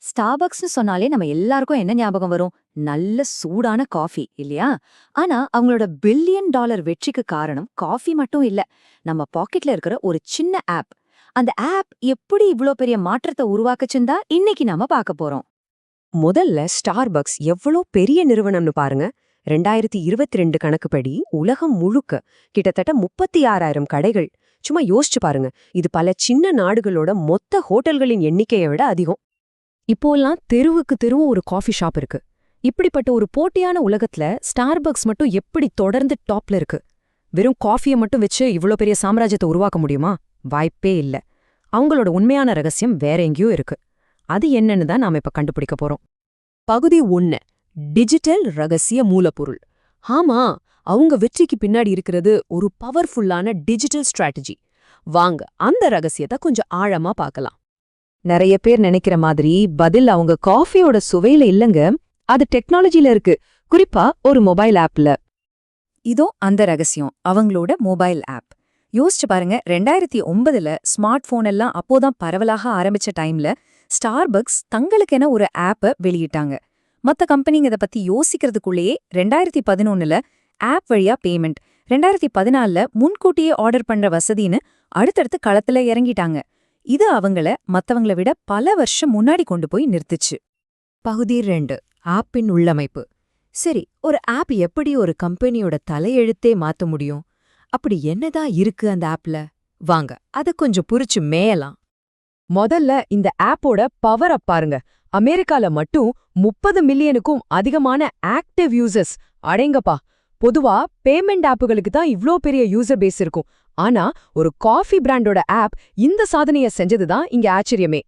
ஸ்டார்பக்ஸ்னு சொன்னாலே நம்ம எல்லாருக்கும் என்ன ஞாபகம் வரும்? நல்ல சூடான காஃபி இல்லையா? ஆனா அவங்களோட $1 பில்லியன் வெற்றிக்கு காரணம் காஃபி மட்டும் இல்ல. நம்ம பாக்கெட்ல இருக்கிற ஒரு சின்ன ஆப். அந்த ஆப் எப்படி இவ்ளோ பெரிய மாற்றத்தை உருவாக்குச்சுன்னு தான் இன்னைக்கு நாம பார்க்க போறோம். முதல்ல ஸ்டார்பக்ஸ் எவ்வளோ பெரிய நிறுவனம்னு பாருங்க. 2022 கணக்குப்படி உலகம் முழுக்க கிட்டத்தட்ட 36,000 கடைகள். சும்மா யோசிச்சு பாருங்க, இது பல சின்ன நாடுகளோட மொத்த ஹோட்டல்களின் எண்ணிக்கையை விட அதிகம். இப்போல்லாம் தெருவுக்கு தெருவு ஒரு காஃபி ஷாப் இருக்கு. இப்படிப்பட்ட ஒரு போட்டியான உலகத்துல ஸ்டார்பக்ஸ் மட்டும் எப்படி தொடர்ந்து டாப்ல இருக்கு? வெறும் காஃபியை மட்டும் வச்சு இவ்ளோ பெரிய சாம்ராஜ்யத்தை உருவாக்க முடியுமா? வாய்ப்பே இல்ல. அவங்களோட உண்மையான ரகசியம் வேற எங்கேயோ இருக்கு. அது என்னன்னு தான் நாம இப்ப கண்டுபிடிக்க போறோம். பகுதி 1, டிஜிட்டல் ரகசிய மூலப்பொருள். ஆமா, அவங்க வெற்றிக்கு பின்னாடி இருக்கிறது ஒரு பவர்ஃபுல்லான டிஜிட்டல் ஸ்ட்ராட்டஜி. வாங்க அந்த ரகசியத்தை கொஞ்சம் ஆழமா பார்க்கலாம். நிறைய பேர் நினைக்கிற மாதிரி பதில் அவங்க காஃபியோட சுவையில இல்லங்க, அது டெக்னாலஜில இருக்கு. குறிப்பா ஒரு மொபைல் ஆப்ல. இதோ அந்த ரகசியம், அவங்களோட மொபைல் ஆப். யோசிச்சு பாருங்க, 2009ல ஸ்மார்ட் போன் எல்லாம் அப்போதான் பரவலாக ஆரம்பிச்ச டைம்ல ஸ்டார்பக்ஸ் தங்களுக்கென ஒரு ஆப்பை வெளியிட்டாங்க. மத்த கம்பெனிங்க இதை பத்தி யோசிக்கிறதுக்குள்ளேயே 2011ல ஆப் வழியா பேமெண்ட், 2014ல முன்கூட்டியே ஆர்டர் பண்ற வசதின்னு அடுத்தடுத்து களத்துல இறங்கிட்டாங்க. இது அவங்கள மத்தவங்கள விட பல வருஷம் முன்னாடி கொண்டு போய் நிறுத்துச்சு. பகுதி 2, ஆப்பின் உள்ளமைப்பு. சரி, ஒரு ஆப் எப்படி ஒரு கம்பெனியோட தலையெழுத்தே மாத்த முடியும்? அப்படி என்னதான் இருக்கு அந்த ஆப்ல? வாங்க அத கொஞ்சம் புரிச்சு மேயலாம். முதல்ல இந்த ஆப்போட பவரை பாருங்க. அமெரிக்கால மட்டும் 30 மில்லியனுக்கும் அதிகமான ஆக்டிவ் யூசர்ஸ். அடேங்கப்பா! பொதுவா பேமெண்ட் ஆப்புகளுக்கு தான் இவ்ளோ பெரிய யூசர் பேஸ் இருக்கும். ஆனா ஒரு காஃபி பிராண்டோட ஆப் இந்த சாதனைய செஞ்சதுதான் இங்க ஆச்சரியமே.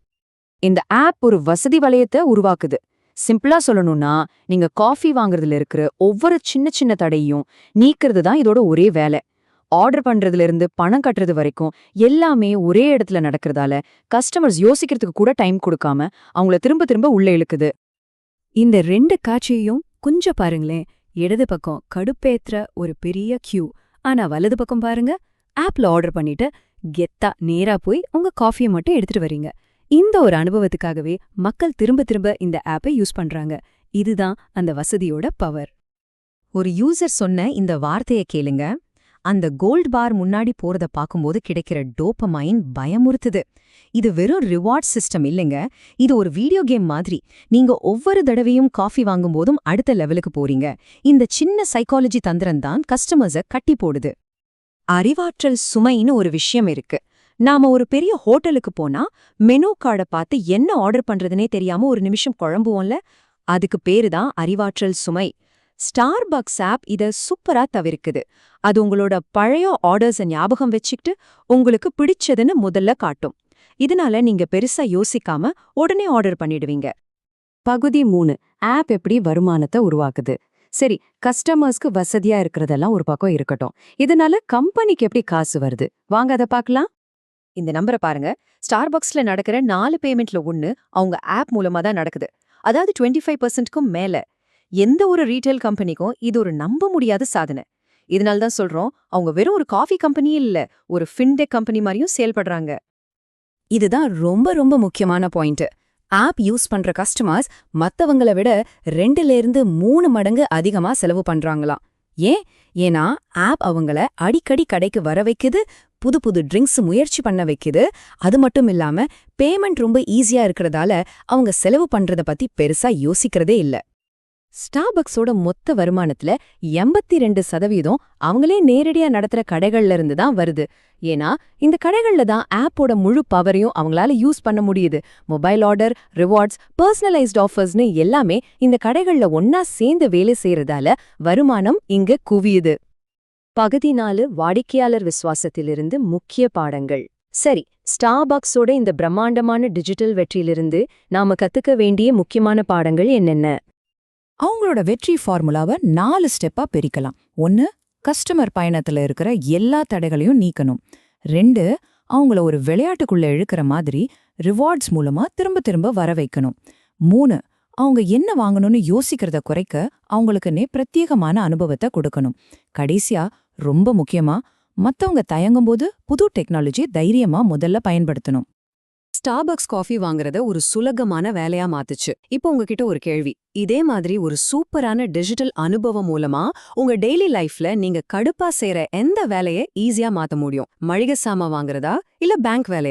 இந்த ஆப் ஒரு வசதி வளையத்தை உருவாக்குது. சிம்பிளா சொல்லணும்னா, நீங்க காஃபி வாங்குறதுல இருக்கிற ஒவ்வொரு சின்ன சின்ன தடையும் நீக்கிறது தான் இதோட ஒரே வேலை. ஆர்டர் பண்றதுல இருந்து பணம் கட்டுறது வரைக்கும் எல்லாமே ஒரே இடத்துல நடக்கிறதால கஸ்டமர்ஸ் யோசிக்கிறதுக்கு கூட டைம் கொடுக்காம அவங்கள திரும்ப திரும்ப உள்ள இழுக்குது. இந்த 2 காட்சியையும் கொஞ்சம் பாருங்களேன். இடது பக்கம் கடுப்பேத்துற ஒரு பெரிய கியூ. ஆனா வலது பக்கம் பாருங்க, ஆப்ல ஆர்டர் பண்ணிட்டு கெத்தா நேரா போய் உங்க காஃபியை மட்டும் எடுத்துட்டு வரீங்க. இந்த ஒரு அனுபவத்துக்காகவே மக்கள் திரும்ப திரும்ப இந்த ஆப்பை யூஸ் பண்றாங்க. இதுதான் அந்த வசதியோட பவர். ஒரு யூசர் சொன்ன இந்த வார்த்தையை கேளுங்க. அந்த கோல்ட் பார் முன்னாடி போறத பார்க்கும்போது கிடைக்கிற டோபமைன் பயமுறுத்துது. இது வெறும் ரிவார்ட் சிஸ்டம் இல்லைங்க, இது ஒரு வீடியோ கேம் மாதிரி. நீங்க ஒவ்வொரு தடவையும் காஃபி வாங்கும்போதும் அடுத்த லெவலுக்கு போறீங்க. இந்த சின்ன சைக்காலஜி தந்திரம் தான் கஸ்டமர்ஸை கட்டி போடுது. அறிவாற்றல் சுமைன்னு ஒரு விஷயம் இருக்கு. நாம ஒரு பெரிய ஹோட்டலுக்கு போனா மெனு கார்டை பார்த்து என்ன ஆர்டர் பண்றதுனே தெரியாம ஒரு நிமிஷம் குழம்புவோம்ல, அதுக்கு பேரு தான் அறிவாற்றல் சுமை. ஸ்டார்பக்ஸ் ஆப் இத சூப்பரா தவிர்க்குது. அது உங்களோட பழைய ஆர்டர்ஸை ஞாபகம் வச்சுக்கிட்டு உங்களுக்கு பிடிச்சதுன்னு முதல்ல காட்டும். இதனால நீங்க பெருசா யோசிக்காம உடனே ஆர்டர் பண்ணிடுவீங்க. பகுதி 3, ஆப் எப்படி வருமானத்தை உருவாக்குது. சரி, கஸ்டமர்ஸ்க்கு வசதியா இருக்கிறதெல்லாம் ஒரு பக்கம் இருக்கட்டும். இதனால கம்பெனிக்கு எப்படி காசு வருது? வாங்க அதை பார்க்கலாம். இந்த நம்பரை பாருங்க. ஸ்டார்பக்ஸ்ல நடக்கிற 4 பேமெண்ட்ல 1 அவங்க ஆப் மூலமா தான் நடக்குது. அதாவது 25%க்கும் மேல. எந்த ஒரு ரீட்டைல் கம்பெனிக்கும் இது ஒரு நம்ப முடியாத சாதனை. இதனால தான் சொல்றோம், அவங்க வெறும் ஒரு காஃபி கம்பெனியே இல்ல, ஒரு ஃபின்டெக் கம்பெனி மாதிரியும் செயல்படுறாங்க. இதுதான் ரொம்ப ரொம்ப முக்கியமான பாயிண்ட். ஆப் யூஸ் பண்ற கஸ்டமர்ஸ் மத்தவங்கள விட 2லேருந்து 3 மடங்கு அதிகமா செலவு பண்றாங்களாம். ஏன்னா ஆப் அவங்கள அடிக்கடி கடைக்கு வர வைக்குது, புது புது ட்ரிங்க்ஸ் முயற்சி பண்ண வைக்குது. அது மட்டும் இல்லாம பேமெண்ட் ரொம்ப ஈஸியா இருக்கிறதால அவங்க செலவு பண்றத பத்தி பெருசா யோசிக்கிறதே இல்ல. ஸ்டார்பக்ஸோட மொத்த வருமானத்துல 82% அவங்களே நேரடியா நடத்துற கடைகள்ல இருந்து தான் வருது. ஏன்னா இந்த கடைகள்ல தான் ஆப்போட முழு பவரையும் அவங்களால யூஸ் பண்ண முடியுது. மொபைல் ஆர்டர், ரிவார்ட்ஸ், பர்சனலைஸ்ட் ஆஃபர்ஸ்னு எல்லாமே இந்த கடைகள்ல ஒன்னா சேர்ந்து வேலை செய்யறதால வருமானம் இங்க குவியுது. பகுதி 4, வாடிக்கையாளர் விசுவாசத்திலிருந்து முக்கிய பாடங்கள். சரி, ஸ்டார்பக்ஸோட இந்த பிரம்மாண்டமான டிஜிட்டல் வெற்றியிலிருந்து நாம கத்துக்க வேண்டிய முக்கியமான பாடங்கள் என்னென்ன? அவங்களோட வெற்றி ஃபார்முலாவை 4 ஸ்டெப்பா பிரிக்கலாம். 1, கஸ்டமர் பயணத்துல இருக்கிற எல்லா தடைகளையும் நீக்கணும். 2, அவங்கள ஒரு விளையாட்டுக்குள்ள இழுக்கிற மாதிரி ரிவார்ட்ஸ் மூலமா திரும்ப திரும்ப வர வைக்கணும். 3, அவங்க என்ன வாங்கணும்னு யோசிக்கிறத குறைக்க அவங்களுக்குன்னே பிரத்யேகமான அனுபவத்தை கொடுக்கணும். கடைசியா, ரொம்ப முக்கியமா, மத்தவங்க தயங்கும்போது புது டெக்னாலஜி தைரியமா முதல்ல பயன்படுத்தணும். ஸ்டார்பக்ஸ் காஃபி வாங்குறத ஒரு சுலகமான வேலையா மாத்துச்சு. இப்போ உங்ககிட்ட ஒரு கேள்வி. இதே மாதிரி ஒரு சூப்பரான டிஜிட்டல் அனுபவம் மூலமா உங்க டெய்லி லைஃப்ல நீங்க கடுப்பா செய்யற எந்த வேலையை ஈஸியா மாத்த முடியும்? மளிகை சாமான் வாங்குறதா இல்ல பேங்க் வேலையா?